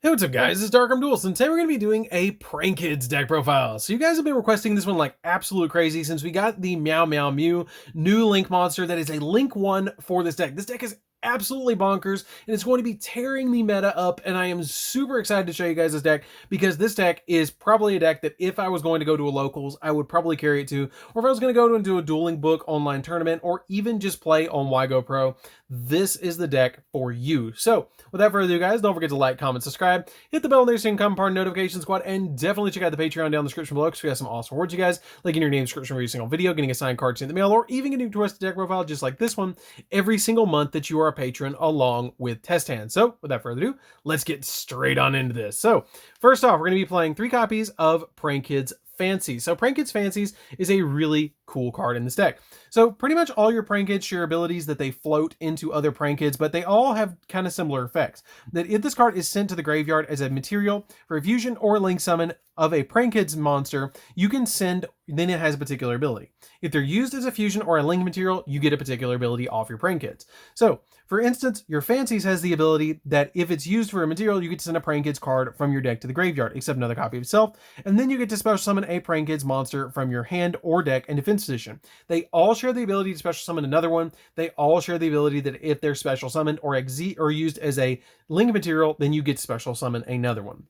Hey, what's up guys, it's DarkArmedDuelist, and today we're going to be doing a Prankkids deck profile. So you guys have been requesting this one like absolute crazy since we got the Meow Meow Mew new Link monster that is a Link 1 for this deck. This deck is absolutely bonkers, and it's going to be tearing the meta up, and I am super excited to show you guys this deck because this deck is probably a deck that if I was going to go to a locals, I would probably carry it to, or if I was going to go into a dueling book online tournament, or even just play on Yugioh Pro, this is the deck for you. So without further ado guys, don't forget to like, comment, subscribe, hit the bell there so you can come part of the notification squad, and definitely check out the Patreon down in the description below because we got some awesome rewards, you guys, like in your name description for every single video, getting a signed card sent in the mail, or even getting a twisted deck profile just like this one every single month that you are a patron along with test hands. So without further ado, let's get straight on into this. So first off, we're going to be playing 3 copies of Prankkids Fancies. So Prankkids Fancies is a really cool card in this deck. So pretty much all your Prankkids share abilities that they float into other Prankkids, but they all have kind of similar effects. That if this card is sent to the graveyard as a material for a fusion or link summon of a Prankkids monster, you can send, then it has a particular ability. If they're used as a fusion or a link material, you get a particular ability off your Prankkids. So for instance, your Fancies has the ability that if it's used for a material, you get to send a Prankkids card from your deck to the graveyard, except another copy of itself, and then you get to special summon a Prankkids monster from your hand or deck in defense position. They all share the ability to special summon another one. They all share the ability that if they're special summoned or used as a link material, then you get to special summon another one.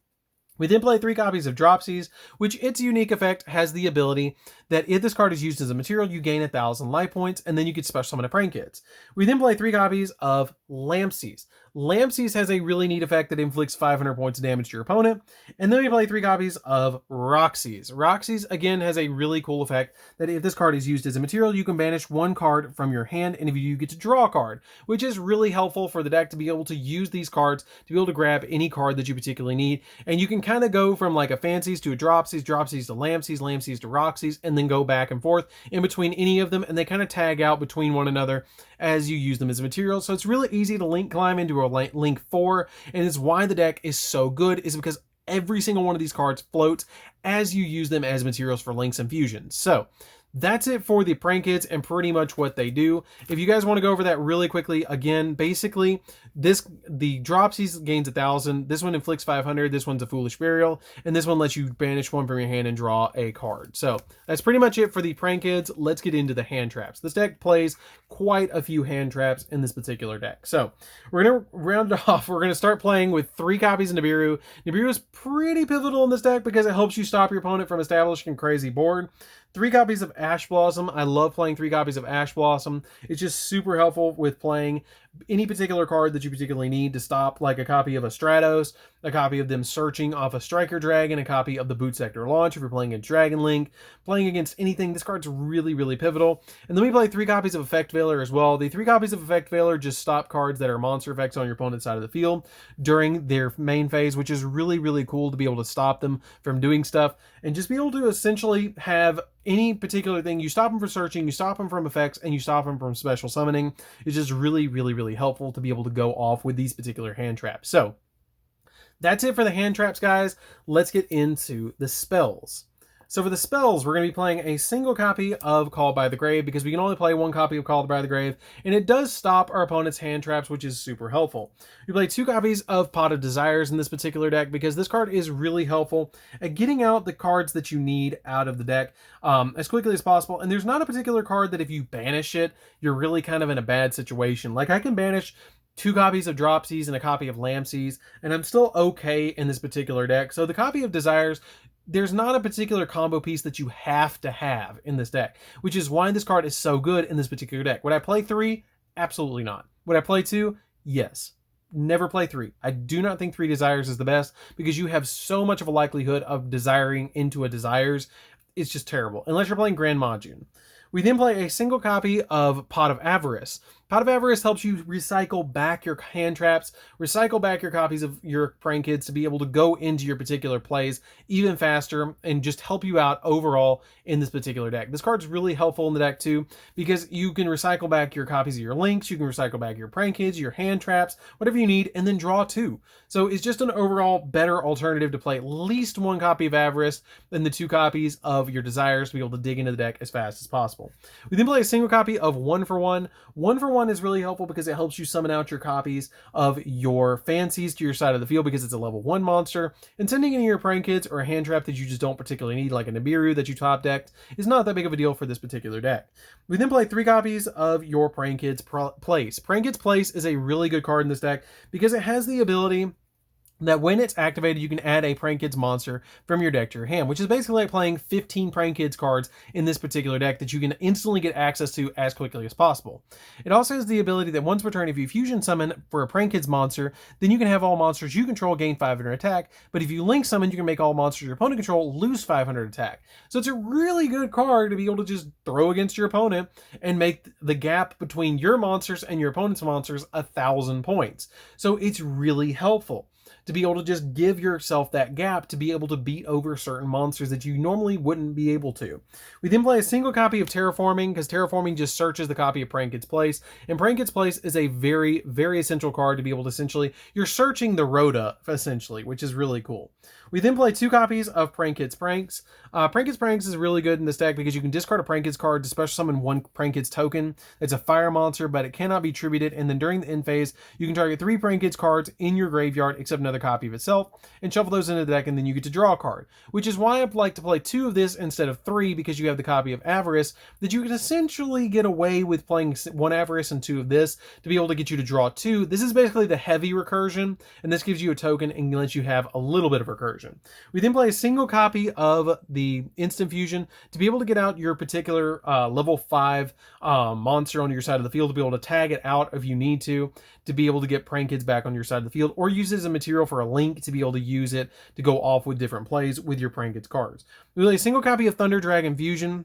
We then play 3 copies of Dropsies, which its unique effect has the ability that if this card is used as a material, you gain 1,000 life points, and then you get special summon a Prankkids. We then play 3 copies of Lampsies. Lampsies has a really neat effect that inflicts 500 points of damage to your opponent. And then we play 3 copies of Roxy's. Roxy's, again, has a really cool effect that if this card is used as a material, you can banish 1 card from your hand, and if you get to draw a card, which is really helpful for the deck to be able to use these cards to be able to grab any card that you particularly need. And you can kind of go from like a Fancies to a Dropsies, Dropsies to Lampsies, Lampsies to Roxy's, and then go back and forth in between any of them, and they kind of tag out between one another as you use them as a material. So it's really easy to link climb into a link 4, and it's why the deck is so good, is because every single one of these cards floats as you use them as materials for links and fusions. So that's it for the Prankkids and pretty much what they do. If you guys want to go over that really quickly, again, basically, the Dropsies gains 1,000. This one inflicts 500. This one's a Foolish Burial. And this one lets you banish 1 from your hand and draw a card. So that's pretty much it for the Prankkids. Let's get into the hand traps. This deck plays quite a few hand traps in this particular deck. So we're going to round it off. We're going to start playing with 3 copies of Nibiru. Nibiru is pretty pivotal in this deck because it helps you stop your opponent from establishing a crazy board. 3 copies of Ash Blossom. I love playing 3 copies of Ash Blossom. It's just super helpful with playing any particular card that you particularly need to stop, like a copy of a Stratos, a copy of them searching off a Striker Dragon, a copy of the Boot Sector Launch if you're playing a Dragon Link, playing against anything. This card's really, really pivotal. And then we play 3 copies of Effect Veiler as well. The 3 copies of Effect Veiler just stop cards that are monster effects on your opponent's side of the field during their main phase, which is really, really cool to be able to stop them from doing stuff and just be able to essentially have any particular thing. You stop them from searching, you stop them from effects, and you stop them from special summoning. It's just really, really, really helpful to be able to go off with these particular hand traps. So that's it for the hand traps, guys. Let's get into the spells. So for the spells, we're going to be playing a single copy of Called by the Grave because we can only play 1 copy of Called by the Grave, and it does stop our opponent's hand traps, which is super helpful. We play 2 copies of Pot of Desires in this particular deck because this card is really helpful at getting out the cards that you need out of the deck as quickly as possible. And there's not a particular card that if you banish it, you're really kind of in a bad situation. Like I can banish 2 copies of Dropsies and a copy of Lampsies, and I'm still okay in this particular deck. So the copy of Desires, there's not a particular combo piece that you have to have in this deck, which is why this card is so good in this particular deck. Would I play 3? Absolutely not. Would I play 2? Yes. Never play 3. I do not think 3 Desires is the best because you have so much of a likelihood of desiring into a Desires. It's just terrible, unless you're playing Grand Majun. We then play a single copy of Pot of Avarice. Pot of Avarice helps you recycle back your hand traps, recycle back your copies of your Prankkids to be able to go into your particular plays even faster and just help you out overall in this particular deck. This card's really helpful in the deck too because you can recycle back your copies of your links, you can recycle back your Prankkids, your hand traps, whatever you need, and then draw 2. So it's just an overall better alternative to play at least 1 copy of Avarice than the 2 copies of your Desires to be able to dig into the deck as fast as possible. We then play a single copy of 1 for 1. 1 for 1 1 is really helpful because it helps you summon out your copies of your fancies to your side of the field because it's a level 1 monster, and sending in your Prankkids or a hand trap that you just don't particularly need, like a Nibiru that you top decked, is not that big of a deal for this particular deck. We then play 3 copies of your Prankkids Place. Prankkids Place is a really good card in this deck because it has the ability that when it's activated, you can add a Prankkids monster from your deck to your hand, which is basically like playing 15 Prankkids cards in this particular deck that you can instantly get access to as quickly as possible. It also has the ability that once per turn, if you fusion summon for a Prankkids monster, then you can have all monsters you control gain 500 attack, but if you link summon, you can make all monsters your opponent control lose 500 attack. So it's a really good card to be able to just throw against your opponent and make the gap between your monsters and your opponent's monsters 1,000 points. So it's really helpful to be able to just give yourself that gap to be able to beat over certain monsters that you normally wouldn't be able to. We then play a single copy of Terraforming because Terraforming just searches the copy of Prankkids Place, and Prankkids Place is a very, very essential card to be able to essentially, you're searching the Rhoda essentially, which is really cool. We then play 2 copies of Prankkids Pranks. Prankkids Pranks is really good in this deck because you can discard a Prankkids card to special summon 1 Prankkids token. It's a fire monster, but it cannot be tributed, and then during the end phase, you can target 3 Prankkids cards in your graveyard except another copy of itself, and shuffle those into the deck, and then you get to draw a card, which is why I like to play 2 of this instead of 3, because you have the copy of Avarice that you can essentially get away with playing 1 Avarice and 2 of this to be able to get you to draw 2. This is basically the heavy recursion, and this gives you a token and lets you have a little bit of recursion. We then play a single copy of the Instant Fusion to be able to get out your particular level 5 monster on your side of the field, to be able to tag it out if you need to be able to get Prankkids back on your side of the field, or use it as a material for a link to be able to use it to go off with different plays with your Prankkids cards. We play a single copy of Thunder Dragon Fusion.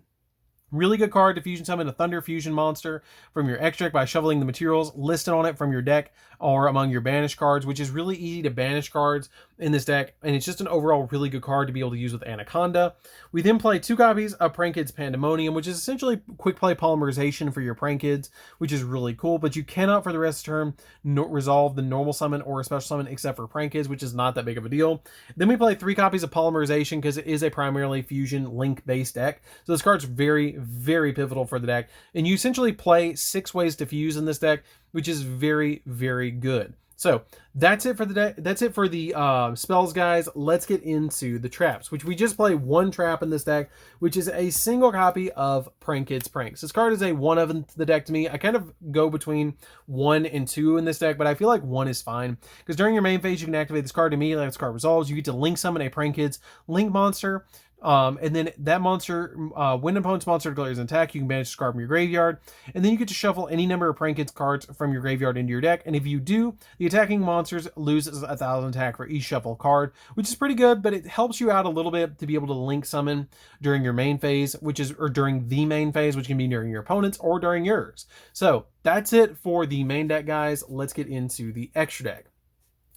Really good card to fusion summon a Thunder Fusion monster from your extract by shoveling the materials listed on it from your deck or among your banished cards, which is really easy to banish cards in this deck, and it's just an overall really good card to be able to use with Anaconda. We then play 2 copies of Prankkids Pandemonium, which is essentially quick play polymerization for your Prankkids, which is really cool, but you cannot for the rest of the term resolve the normal summon or a special summon except for Prankkids, which is not that big of a deal. Then we play 3 copies of Polymerization because it is a primarily fusion link based deck, so this card's very, very pivotal for the deck, and you essentially play 6 ways to fuse in this deck, which is very, very good. So that's it for the deck. That's it for the spells, guys. Let's get into the traps, which we just play 1 trap in this deck, which is a single copy of Prankkids Pranks. This card is a 1 of the deck to me. I kind of go between 1 and 2 in this deck, but I feel like 1 is fine because during your main phase, you can activate this card immediately. This card resolves. You get to link summon a Prankkids link monster. And then that monster, when an opponent's monster declares an attack, you can banish this card from your graveyard, and then you get to shuffle any number of Prankkids cards from your graveyard into your deck, and if you do, the attacking monsters loses 1,000 attack for each shuffle card, which is pretty good, but it helps you out a little bit to be able to link summon during your main phase, or during the main phase, which can be during your opponent's or during yours. So that's it for the main deck, guys. Let's get into the extra deck.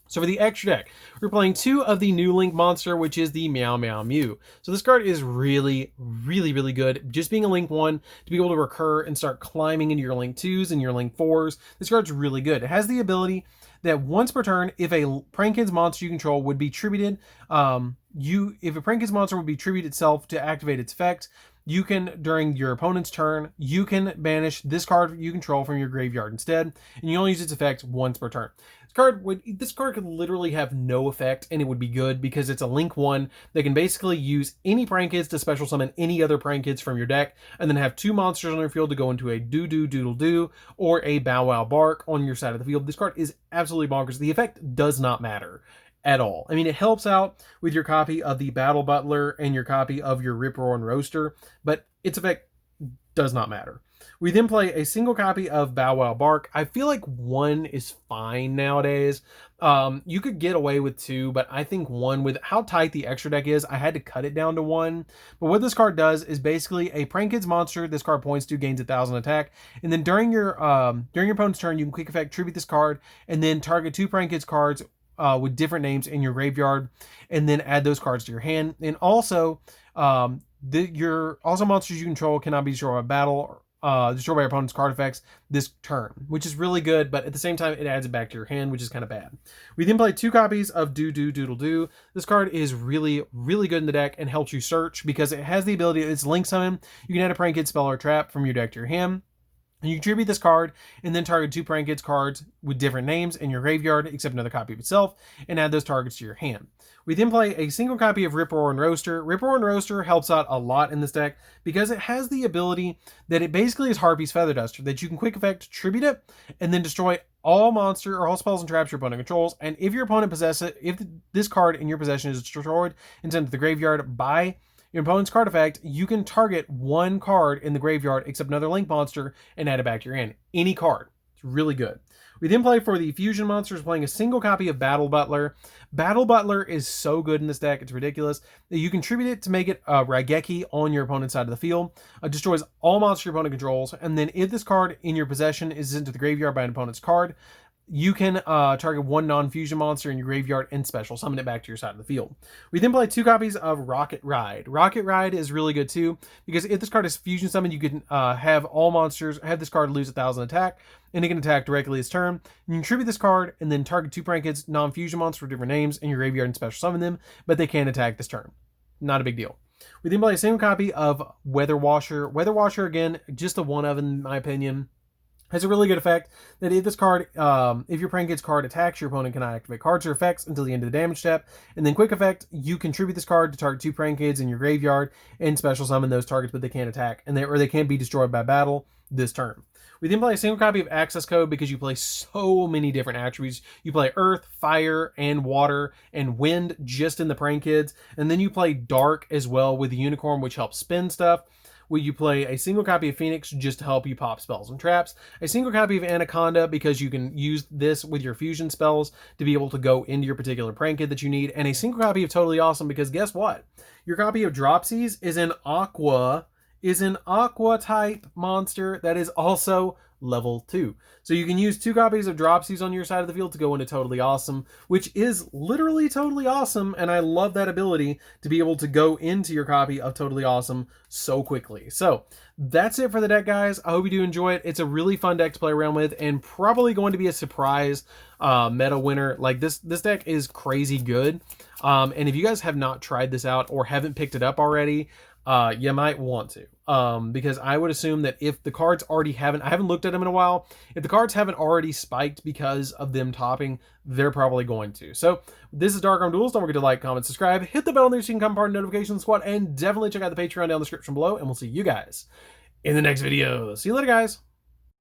So for the extra deck, we're playing 2 of the new Link monster, which is the Meow Meow Mew. So this card is really, really, really good. Just being a Link 1, to be able to recur and start climbing into your Link 2s and your Link 4s, this card's really good. It has the ability that once per turn, if a Prankkids monster you control would be tributed, if a Prankkids monster would be tribute itself to activate its effect, you can, during your opponent's turn, you can banish this card you control from your graveyard instead, and you only use its effect once per turn. This card could literally have no effect, and it would be good because it's a Link 1 that can basically use any Prankkids to special summon any other Prankkids from your deck, and then have 2 monsters on your field to go into a Doo-Doo Doodle-Doo or a Bow Wow Bark on your side of the field. This card is absolutely bonkers. The effect does not matter at all. I mean, it helps out with your copy of the Battle Butler and your copy of your Rip Roar and Roaster, but its effect does not matter. We then play a single copy of Bow Wow Bark. I feel like 1 is fine nowadays. You could get away with 2, but I think 1, with how tight the extra deck is, I had to cut it down to 1. But what this card does is basically a Prankkids monster this card points to gains 1,000 attack, and then during your opponent's turn, you can quick effect tribute this card, and then target 2 Prankkids cards with different names in your graveyard, and then add those cards to your hand. And also, your monsters you control cannot be destroyed by battle, destroyed by your opponent's card effects this turn, which is really good, but at the same time, it adds it back to your hand, which is kind of bad. We then play 2 copies of Doo-Doo Doodle-Doo. This card is really, really good in the deck and helps you search because it has the ability, it's link summon. You can add a Prankkids spell or trap from your deck to your hand. And you tribute this card and then target 2 Prankkids cards with different names in your graveyard, except another copy of itself, and add those targets to your hand. We then play a single copy of Rip-Roaring Roaster. Rip-Roaring Roaster helps out a lot in this deck because it has the ability that it basically is Harpy's Feather Duster, that you can quick effect tribute it and then destroy all monster or all spells and traps your opponent controls. And if your opponent possesses it, if this card in your possession is destroyed and sent to the graveyard by your opponent's card effect, you can target 1 card in the graveyard except another link monster and add it back to your hand. Any card. It's really good. We then play for the fusion monsters, playing a single copy of Battle Butler. Battle Butler is so good in this deck, it's ridiculous. You contribute it to make it Raigeki on your opponent's side of the field. Destroys all monsters your opponent controls, and then if this card in your possession is sent to the graveyard by an opponent's card, you can target 1 non-fusion monster in your graveyard and special summon it back to your side of the field. We then play 2 copies of Rocket Ride. Rocket Ride is really good too, because if this card is fusion summoned, you can have all monsters, have this card lose 1,000 attack, and it can attack directly its turn. You can tribute this card and then target 2 Prankkids non-fusion monsters with different names in your graveyard and special summon them, but they can attack this turn. Not a big deal. We then play a single copy of Weather Washer. Weather Washer, again, just a one of in my opinion. Has a really good effect that if this card, if your Prankkids card attacks, your opponent cannot activate cards or effects until the end of the damage step. And then quick effect, you contribute this card to target 2 Prankkids in your graveyard and special summon those targets, but they can't attack, and they can't be destroyed by battle this turn. We then play a single copy of Access Code because you play so many different attributes. You play Earth, Fire, and Water, and Wind just in the Prankkids. And then you play Dark as well with the Unicorn, which helps spin stuff. Where you play a single copy of Phoenix just to help you pop spells and traps, a single copy of Anaconda because you can use this with your fusion spells to be able to go into your particular Prankkid that you need, and a single copy of Totally Awesome because guess what? Your copy of Dropsies is an Aqua type monster that is also level 2. So you can use 2 copies of Dropsies on your side of the field to go into Totally Awesome, which is literally totally awesome, and I love that ability to be able to go into your copy of Totally Awesome so quickly. So that's it for the deck, guys. I hope you do enjoy it. It's a really fun deck to play around with, and probably going to be a surprise meta winner. Like this deck is crazy good, and if you guys have not tried this out or haven't picked it up already, you might want to, because I would assume that if the cards already I haven't looked at them in a while, if the cards haven't already spiked because of them topping, they're probably going to. So this is DarkArmedDuelist. Don't forget to like, comment, subscribe, hit the bell there so you can become part of the notification squad, and definitely check out the Patreon down in the description below, and we'll see you guys in the next video. See you later, guys.